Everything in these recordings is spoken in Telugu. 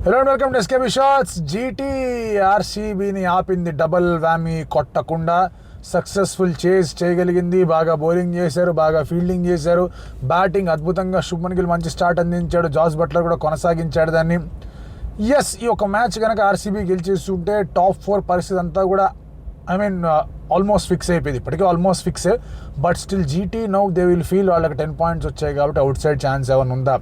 Hello and welcome to SKB shots. GT ఆర్సీబీని ఆపింది, డబల్ వ్యామీ కొట్టకుండా సక్సెస్ఫుల్ చేయగలిగింది. బాగా బౌలింగ్ చేశారు, బాగా ఫీల్డింగ్ చేశారు, బ్యాటింగ్ అద్భుతంగా. శుభ్మన్ గిల్ మంచి స్టార్ట్ అందించాడు, జాస్ బట్లర్ కూడా కొనసాగించాడు దాన్ని. ఎస్, ఈ ఒక మ్యాచ్ కనుక ఆర్సీబీ గెలిచేస్తుంటే టాప్ 4 పరిస్థితి అంతా కూడా ఆల్మోస్ట్ ఫిక్స్ అయిపోయింది. ఇప్పటికీ ఆల్మోస్ట్ ఫిక్సే, but still GT now they will feel వాళ్ళకి 10 పాయింట్స్ వచ్చాయి కాబట్టి అవుట్ సైడ్ ఛాన్స్ ఏమైనా ఉందా,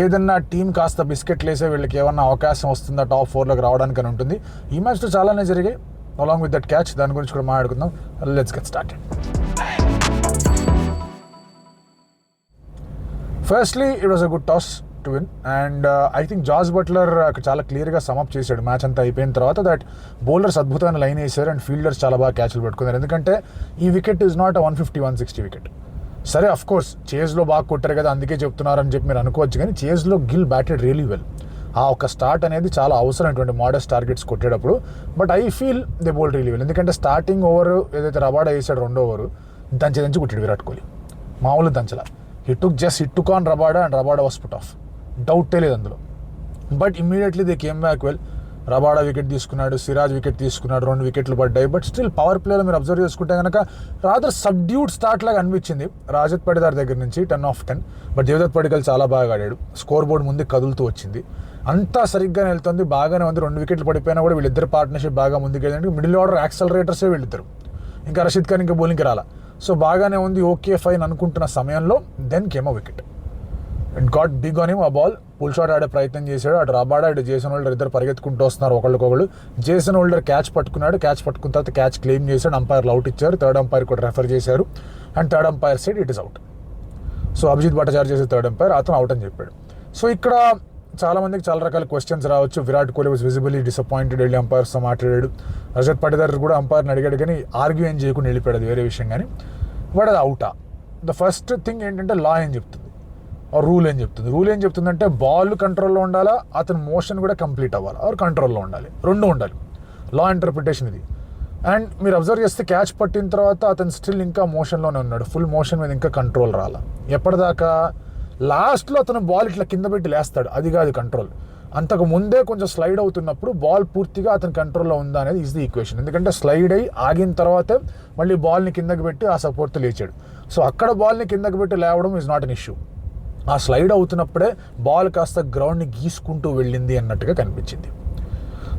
ఏదన్నా టీం కాస్త బిస్కెట్లు వేసే వీళ్ళకి ఏమన్నా అవకాశం వస్తుందా టాప్ 4లోకి రావడానికి అని ఉంటుంది. ఈ మ్యాచ్లో చాలానే జరిగాయి అలాంగ్ విత్ దట్ క్యాచ్, దాని గురించి కూడా మాట్లాడుకుందాం. Let's get started. Firstly it was a good toss to win, and I think Jos Buttler చాలా క్లియర్గా సమప్ చేశాడు మ్యాచ్ అంతా అయిపోయిన తర్వాత. దట్ బౌలర్స్ అద్భుతమైన లైన్ వేశారు అండ్ ఫీల్డర్స్ చాలా బాగా క్యాచ్లు పెట్టుకున్నారు. ఎందుకంటే ఈ వికెట్ ఈజ్ నాట్ 150-160 వికెట్. సరే, అఫ్ కోర్స్ చేజ్లో బాగా కొట్టారు కదా అందుకే చెప్తున్నారని చెప్పి మీరు అనుకోవచ్చు, కానీ చేజ్లో గిల్ బ్యాటెడ్ రియలీ వెల్. ఆ ఒక స్టార్ట్ అనేది చాలా అవసరమైనటువంటి మోడెస్ట్ టార్గెట్స్ కొట్టేటప్పుడు. But I feel they bowled really well, ఎందుకంటే స్టార్టింగ్ ఓవర్ ఏదైతే రబాడా వేసాడు రెండో ఓవర్ దంచి కొట్టాడు విరాట్ కోహ్లీ, మామూలు దంచలా. Hit took on Rabada and Rabada was put off, డౌటే లేదు అందులో. But immediately they came back well. Rabada wicket తీసుకున్నాడు, సిరాజ్ వికెట్ తీసుకున్నాడు, 2 వికెట్లు పడ్డాయి. బట్ స్టిల్ పవర్ ప్లేలో మీరు అబ్జర్వ్ చేసుకుంటే కనుక రాదర్ సబ్డ్యూడ్ స్టార్ట్ లాగా అనిపించింది రాజత్ పడిదార్ దగ్గర నుంచి 10 of 10. బట్ దేవదత్ పడికల్ చాలా బాగా ఆడాడు, స్కోర్ బోర్డ్ ముందు కదులుతూ వచ్చింది, అంతా సరిగ్గానే వెళ్తుంది, బాగానే ఉంది. 2 వికెట్లు పడిపోయినా కూడా వీళ్ళిద్దరు పార్ట్నర్షిప్ బాగా ముందుకు వెళ్ళింది. మిడిల్ ఆర్డర్ యాక్సలరేటర్సే వీళ్ళిద్దరు, ఇంకా రషీద్ ఖాన్ ఇంకా బౌలింగ్కి రాలా. సో బాగానే ఉంది, ఓకే ఫైన్ అనుకుంటున్న సమయంలో then came a wicket and got big on him. ఆ బాల్ పుల్ షాట్ ఆడే ప్రయత్నం చేశాడు. అటు రబాడా ఇటు జేసన్ హోల్డర్ ఇద్దరు పరిగెత్తుకుంటూ వస్తున్నారు ఒకళ్ళకొకళ్ళు. జేసన్ హోల్డర్ క్యాచ్ పట్టుకున్నాడు, క్యాచ్ పట్టుకున్న తర్వాత క్యాచ్ క్లెయిమ్ చేశాడు. అంపైర్లు అవుట్ ఇచ్చారు, థర్డ్ అంపైర్ కూడా రెఫర్ చేశారు and third umpire side it is out. So Abhijit Bhattacharya చేసే థర్డ్ అంపైర్, అతను అవుట్ అని చెప్పాడు. సో ఇక్కడ చాలా మందికి చాలా రకాల క్వశ్చన్స్ రావచ్చు. Virat Kohli was visibly disappointed, వెళ్ళి అంపైర్స్తో మాట్లాడాడు. రజత్ పటిదార్ కూడా అంపైర్ని అడిగాడు, కానీ ఆర్గ్యూ ఏం చేయకుండా వెళ్ళిపోయాడు, అది వేరే విషయం. కానీ బట్ అది అవుటా? ద ఫస్ట్ థింగ్ ఏంటంటే లా ఏం చెప్తుంది, రూల్ ఏం చెప్తుంది? రూల్ ఏం చెప్తుందంటే బాల్ కంట్రోల్లో ఉండాలా, అతని మోషన్ కూడా కంప్లీట్ అవ్వాలి, ఆర్ కంట్రోల్లో ఉండాలి, రెండు ఉండాలి. లా ఇంటర్ప్రిటేషన్ ఇది. అండ్ మీరు అబ్జర్వ్ చేస్తే క్యాచ్ పట్టిన తర్వాత అతను స్టిల్ ఇంకా మోషన్లోనే ఉన్నాడు, ఫుల్ మోషన్ మీద ఇంకా కంట్రోల్ రాలా. ఎప్పటిదాకా? లాస్ట్లో అతను బాల్ ఇట్లా కింద పెట్టి లేస్తాడు, అది కాదు కంట్రోల్. అంతకు ముందే కొంచెం స్లైడ్ అవుతున్నప్పుడు బాల్ పూర్తిగా అతని కంట్రోల్లో ఉందా అనేది ఈజ్ ది ఈక్వేషన్. ఎందుకంటే స్లైడ్ అయ్యి ఆగిన తర్వాతే మళ్ళీ బాల్ని కిందకి పెట్టి ఆ సపోర్ట్తో లేచాడు. సో అక్కడ బాల్ని కిందకి పెట్టి లేవడం ఈజ్ నాట్ అన్ ఇష్యూ. ఆ స్లైడ్ అవుతున్నప్పుడే బాల్ కాస్త గ్రౌండ్ని గీసుకుంటూ వెళ్ళింది అన్నట్టుగా కనిపించింది.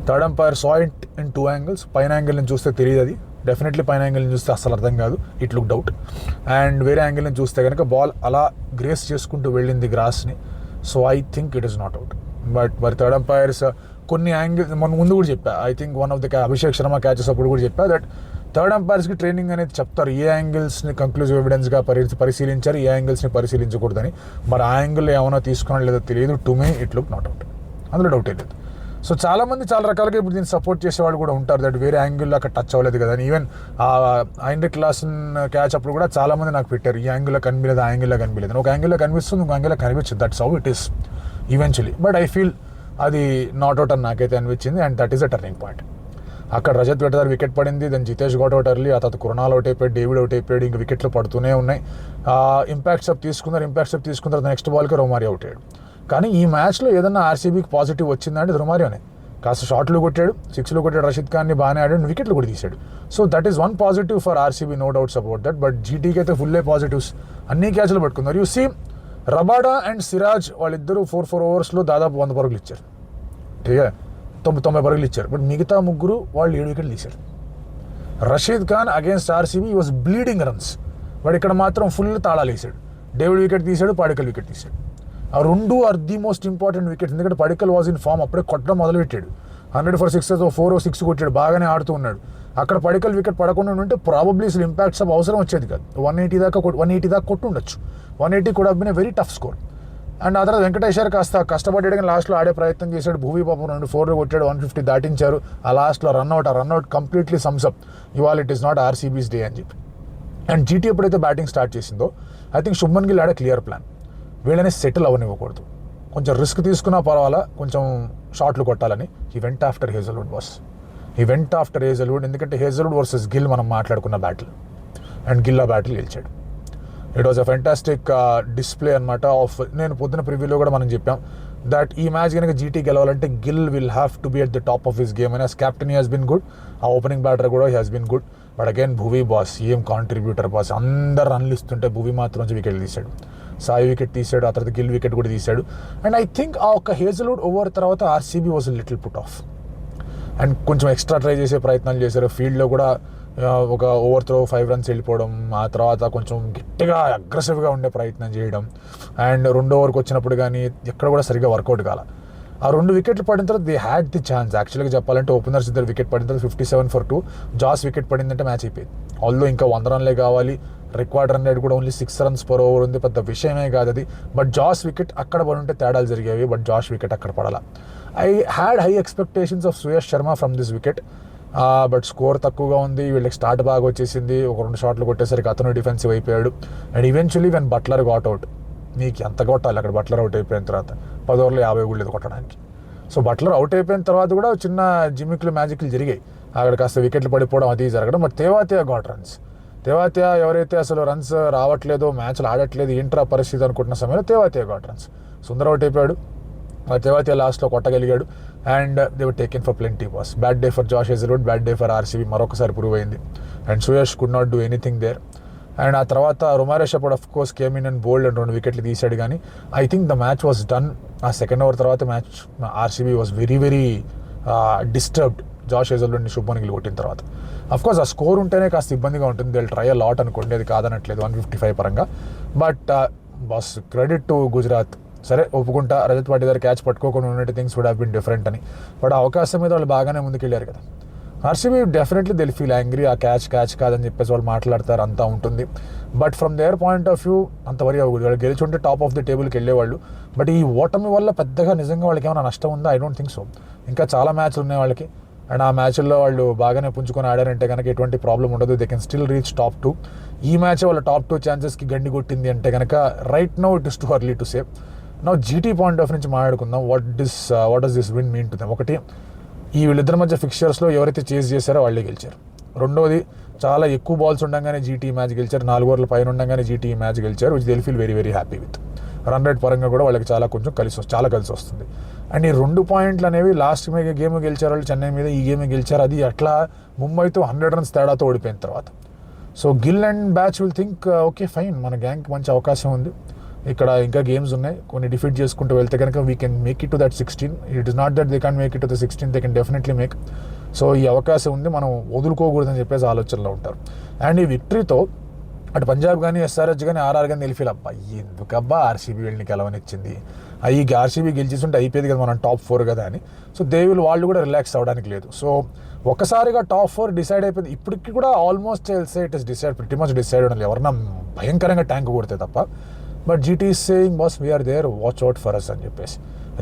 Third umpire saw it in 2 angles. పైన యాంగిల్ నుంచి చూస్తే తెలియదు, అది డెఫినెట్లీ పైన యాంగిల్ నుంచి చూస్తే అసలు అర్థం కాదు, ఇట్ లుక్ డౌట్. అండ్ వేరే యాంగిల్ నుంచి చూస్తే కనుక బాల్ అలా గ్రేస్ చేసుకుంటూ వెళ్ళింది గ్రాస్ని. So I think it is not out. But మరి థర్డ్ అంపైర్స్ కొన్ని యాంగిల్ మన ముందు కూడా చెప్పా, I think one of the Abhishek Sharma catches అప్పుడు కూడా చెప్పా దట్ థర్డ్ అంపైర్స్కి ట్రైనింగ్ అనేది చెప్తారు, ఏ యాంగిల్స్ని కంక్లూజివ్ ఎవిడెన్స్గా పరిశీలించారు, ఏ యాంగిల్స్ని పరిశీలించకూడదని. మరి ఆ యాంగిల్లో ఏమైనా తీసుకున్నాడో లేదో తెలియదు. To me it look not out, అందులో డౌటే లేదు. సో చాలామంది చాలా రకాలుగా ఇప్పుడు దీన్ని సపోర్ట్ చేసేవాళ్ళు కూడా ఉంటారు, దట్ వేరే యాంగిల్లో అక్కడ టచ్ అవ్వలేదు కదా అని. ఈవెన్ హైన్రిక్ క్లాసన్ క్యాచ్ అప్పుడు కూడా చాలామంది నాకు పెట్టారు, ఈ యాంగిల్లో కనిపించలేదు, ఆ యాంగిల్లో కనిపించలేదు. ఒక యాంగిల్లో కనిపిస్తుంది, ఇంకో యాంగిల్లో కనిపించదు. That's how it is eventually. But I feel అది నాట్ అవుట్ అని నాకైతే అనిపించింది, and that is a turning point. అక్కడ రజత్ పటిదార్ వికెట్ పడింది, దాని జితేష్ గౌడ్ అవుట్ ఎర్లీ, ఆ తర్వాత కృణాల్ అవుట్ అయిపోయాడు, డేవిడ్ అవుట్ అయిపోయాడు, ఇంకా వికెట్లు పడుతూనే ఉన్నాయి. ఇంపాక్ట్ సబ్ తీసుకున్నారు, తర్వాత నెక్స్ట్ బాల్కి రొమారియో అవుట్ అయ్యాడు. కానీ ఈ మ్యాచ్లో ఏదన్నా ఆర్సీబీకి పాజిటివ్ వచ్చిందంటే రొమారియోనే. కాస్త షాట్లు కొట్టాడు, 6లు కొట్టాడు, రషీద్ ఖాన్ని బాగానే ఆడాడు, వికెట్లు కూడా తీశాడు. So that is one positive for RCB, no doubts about that. But జీటీకి అయితే ఫుల్లే పాజిటివ్స్, అన్ని క్యాచ్లు పట్టుకున్నారు. You see Rabada and Siraj వాళ్ళిద్దరూ 4 ఓవర్స్లో దాదాపు 100 పరుగులు ఇచ్చారు, ఠీకా 90 పరుగులు ఇచ్చారు. బట్ మిగతా ముగ్గురు వాళ్ళు 7 వికెట్లు తీశారు. Rashid Khan against RCB was bleeding runs, but ఇక్కడ మాత్రం ఫుల్ తాళాలు వేసాడు. డేవిడ్ వికెట్ తీశాడు, పడికల్ వికెట్ తీశాడు. ఆ 2 are the most important wickets, ఎందుకంటే పడికల్ వాజ్ ఇన్ ఫామ్, అప్పుడే కొట్టడం మొదలుపెట్టాడు. 100 for 6 4 6 కొట్టాడు, బాగానే ఆడుతూ ఉన్నాడు. అక్కడ పడికల్ వికెట్ పడకుండా ఉంటే ప్రాబబ్లీ అసలు ఇంపాక్ట్స్ ఆఫ్ అవసరం వచ్చేది కాదు. 180 దాకా కొట్టు ఉండొచ్చు. 180 కూడా been very tough score. And ఆ తర్వాత వెంకటేశ్వర్ కాస్త కష్టపడ్డాడు, కానీ లాస్ట్లో ఆడే ప్రయత్నం చేశాడు. భూవీ పాపం 2 4 కొట్టాడు, 150 దాటించారు. ఆ లాస్ట్లో రన్అట్ కంప్లీట్లీ సమ్సప్, ఇవాళ it is not RCB's day అని చెప్పి. అండ్ జీటీ ఎప్పుడైతే బ్యాటింగ్ స్టార్ట్ చేసిందో ఐ థింక్ శుభ్మన్ గిల్ ఆడే క్లియర్ ప్లాన్, వీళ్ళని సెటిల్ అవ్వనివ్వకూడదు, కొంచెం రిస్క్ తీసుకున్నా పర్వాలా, కొంచెం షాట్లు కొట్టాలని. ఈ వెంట్ ఆఫ్టర్ హేజల్వుడ్ బాస్, ఈ వెంట్ ఆఫ్టర్ హేజల్వుడ్. ఎందుకంటే హేజల్వుడ్ వర్సెస్ గిల్ మనం మాట్లాడుకున్న బ్యాటిల్, అండ్ గిల్ ఆ బ్యాటిల్ గెలిచాడు. It was a fantastic display అనమాట ఆఫ్. నేను పొద్దున ప్రివ్యూలో కూడా మనం చెప్పాం, దట్ ఈ మ్యాచ్ కనుక జీటీ గెలవాలంటే Gill will have to be at the top of his game. And as captain he has been good, ఆ ఓపెనింగ్ బ్యాటర్ కూడా he has been good. But again Bhuvi boss ఏం కాంట్రిబ్యూటర్ బాస్, అందరు రన్లు ఇస్తుంటే భువీ మాత్రం వికెట్ తీశాడు, సాయి వికెట్ తీశాడు, ఆ తర్వాత గిల్ వికెట్ కూడా తీశాడు. అండ్ ఐ థింక్ ఆ ఒక్క హేజల్వుడ్ ఓవర్ తర్వాత RCB was little put off and కొంచెం ఎక్స్ట్రా ట్రై చేసే ప్రయత్నాలు చేశారు. ఫీల్డ్లో కూడా ఒక ఓవర్ త్రో 5 runs వెళ్ళిపోవడం, ఆ తర్వాత కొంచెం గట్టిగా అగ్రెసివ్గా ఉండే ప్రయత్నం చేయడం. అండ్ 2వ ఓవర్కి వచ్చినప్పుడు కానీ ఎక్కడ కూడా సరిగ్గా వర్కౌట్ కాల. ఆ 2 వికెట్లు పడిన తర్వాత దే హ్యాడ్ ది ఛాన్స్. యాక్చువల్గా చెప్పాలంటే ఓపెనర్స్ 2 వికెట్ పడిన తర్వాత 57 for 2, జాస్ వికెట్ పడిందంటే మ్యాచ్ అయిపోయింది. ఆల్దో ఇంకా 100 runs కావాలి, రిక్వైర్డ్ రన్ రేట్ కూడా ఓన్లీ 6 runs per over ఉంది, పెద్ద విషయమే కాదు అది. బట్ జాస్ వికెట్ అక్కడ పడి ఉంటే తేడాలు జరిగేవి, బట్ జాష్ వికెట్ అక్కడ Padala. I had high expectations of Suyash Sharma from this wicket, but score తక్కువగా ఉంది, వీళ్ళకి స్టార్ట్ బాగా వచ్చేసింది. ఒక 2 షాట్లు కొట్టేసరికి అతను డిఫెన్సివ్ అయిపోయాడు. And eventually when Buttler got out, నీకు ఎంత కొట్టాలి అక్కడ బట్లర్ అవుట్ అయిపోయిన తర్వాత 10 overs 50 కూడా లేదు కొట్టడానికి. సో బట్లర్ అవుట్ అయిపోయిన తర్వాత కూడా చిన్న జిమ్మిక్లు మ్యాజిక్లు జరిగాయి, అక్కడ కాస్త వికెట్లు పడిపోవడం అది జరగడం. But Tewatia got runs. Tewatia ఎవరైతే అసలు రన్స్ రావట్లేదో, మ్యాచ్లు ఆడట్లేదు, ఏంట్రా పరిస్థితి అనుకుంటున్న సమయంలో Tewatia got runs. Sundar out అయిపోయాడు, తేవాతియా లాస్ట్లో కొట్టగలిగాడు. And they were taken for plenty boss. Bad day for Josh Hazlewood, bad day for RCB మరొకసారి ప్రూవ్ అయింది. And Suyash could not do anything there. And ఆ తర్వాత Romario Shepherd of course came in and bowled and 2 వికెట్లు తీశాడు. కానీ I think the match was done. ఆ 2nd over తర్వాత match RCB was very very disturbed Josh హేజల్వుడ్ని శుభ్మన్ గిల్ కొట్టిన తర్వాత. అఫ్కోర్స్ ఆ స్కోర్ ఉంటేనే కాస్త ఇబ్బందిగా ఉంటుంది, they will try a lot అనుకోండి, అది కాదనట్లేదు 155 పరంగా. But boss credit to Gujarat. సరే ఒప్పుకుంటా, రజత్ పాటీదార్ క్యాచ్ పట్టుకోకుండా ఉన్నట్టు things would have been different అని. బట్ ఆ అవకాశం మీద వాళ్ళు బాగానే ముందుకెళ్ళారు కదా. RCB definitely will feel angry, ఆ క్యాచ్ కాదని చెప్పేసి వాళ్ళు మాట్లాడతారు, అంతా ఉంటుంది. But from their point of view అంత వరీ అవ్వకూడదు. వాళ్ళు గెలిచుంటే టాప్ ఆఫ్ ది టేబుల్కి వెళ్ళేవాళ్ళు. బట్ ఈ ఓటమి వల్ల పెద్దగా నిజంగా వాళ్ళకి ఏమైనా నష్టం ఉందా? I don't think so. ఇంకా చాలా మ్యాచ్లు ఉన్నాయి వాళ్ళకి, అండ్ ఆ మ్యాచ్ల్లో వాళ్ళు బాగానే పుంజుకొని ఆడారంటే కనుక ఎటువంటి ప్రాబ్లం ఉండదు. They can still reach top 2. ఈ మ్యాచ్ వాళ్ళ టాప్ 2 ఛాన్సెస్కి గండి కొట్టింది అంటే కనుక right now it is too early to save. Now GT point of నుంచి మాట్లాడుకుందాం. What does this win mean to them? ఒకటి, ఈ వీళ్ళిద్దరి మధ్య ఫిక్చర్స్లో ఎవరైతే చేజ్ చేశారో వాళ్ళే గెలిచారు. రెండోది, చాలా ఎక్కువ బాల్స్ ఉండగానే జీటీ మ్యాచ్ గెలిచారు, 4 overs పైన ఉండగానే జీటీ మ్యాచ్ గెలిచారు, which they feel very very happy with. Run rate పరంగా కూడా వాళ్ళకి కొంచెం కలిసి వస్తుంది. అండ్ ఈ 2 points అనేవి లాస్ట్ గేమ్ గెలిచారు వాళ్ళు చెన్నై మీద, ఈ గేమ్ గెలిచారు. అది అట్లా ముంబైతో 100 runs తేడాతో ఓడిపోయిన తర్వాత. So Gill and batch will think okay fine, మన గ్యాంగ్కి మంచి అవకాశం ఉంది, ఇక్కడ ఇంకా గేమ్స్ ఉన్నాయి, కొన్ని డిఫీట్ చేసుకుంటూ వెళ్తే కనుక we can make it to that 16. It is not that they can make it to the 16, they can definitely make. So ఈ అవకాశం ఉంది, మనం వదులుకోకూడదని చెప్పేసి ఆలోచనలో ఉంటారు. అండ్ ఈ విక్టరీతో అటు పంజాబ్ కానీ, ఎస్ఆర్హెచ్ కానీ, ఆర్ఆర్ కానీ నిలిఫీల్ అబ్బా ఎందుకబ్బా ఆర్సీబీ వీళ్ళని గెలవనిచ్చింది, ఆర్సీబీ గెలిచేస్తుంటే అయిపోయేది కదా, మనం టాప్ 4 కదా అని. సో వాళ్ళు కూడా రిలాక్స్ అవ్వడానికి లేదు. సో ఒక్కసారిగా టాప్ 4 డిసైడ్ అయిపోయింది. ఇప్పటికి కూడా almost it is decide, pretty much decide ఉండాలి, ఎవరన్నా భయంకరంగా ట్యాంక్ కొడితే తప్ప. But GT is saying boss we're there, watch out for us అని చెప్పేసి.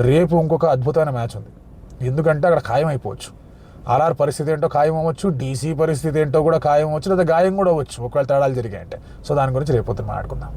రేపు ఇంకొక అద్భుతమైన మ్యాచ్ ఉంది, ఎందుకంటే అక్కడ ఖాయం అయిపోవచ్చు. ఆర్ఆర్ పరిస్థితి ఏంటో ఖాయం అవ్వచ్చు, డీసీ పరిస్థితి ఏంటో కూడా ఖాయం అవ్వచ్చు, లేదా గాయం కూడా అవ్వచ్చు ఒకవేళ తేడాలు జరిగాయంటే. సో దాని గురించి రేపు పొద్దున్న మాట్లాడుకుందాం.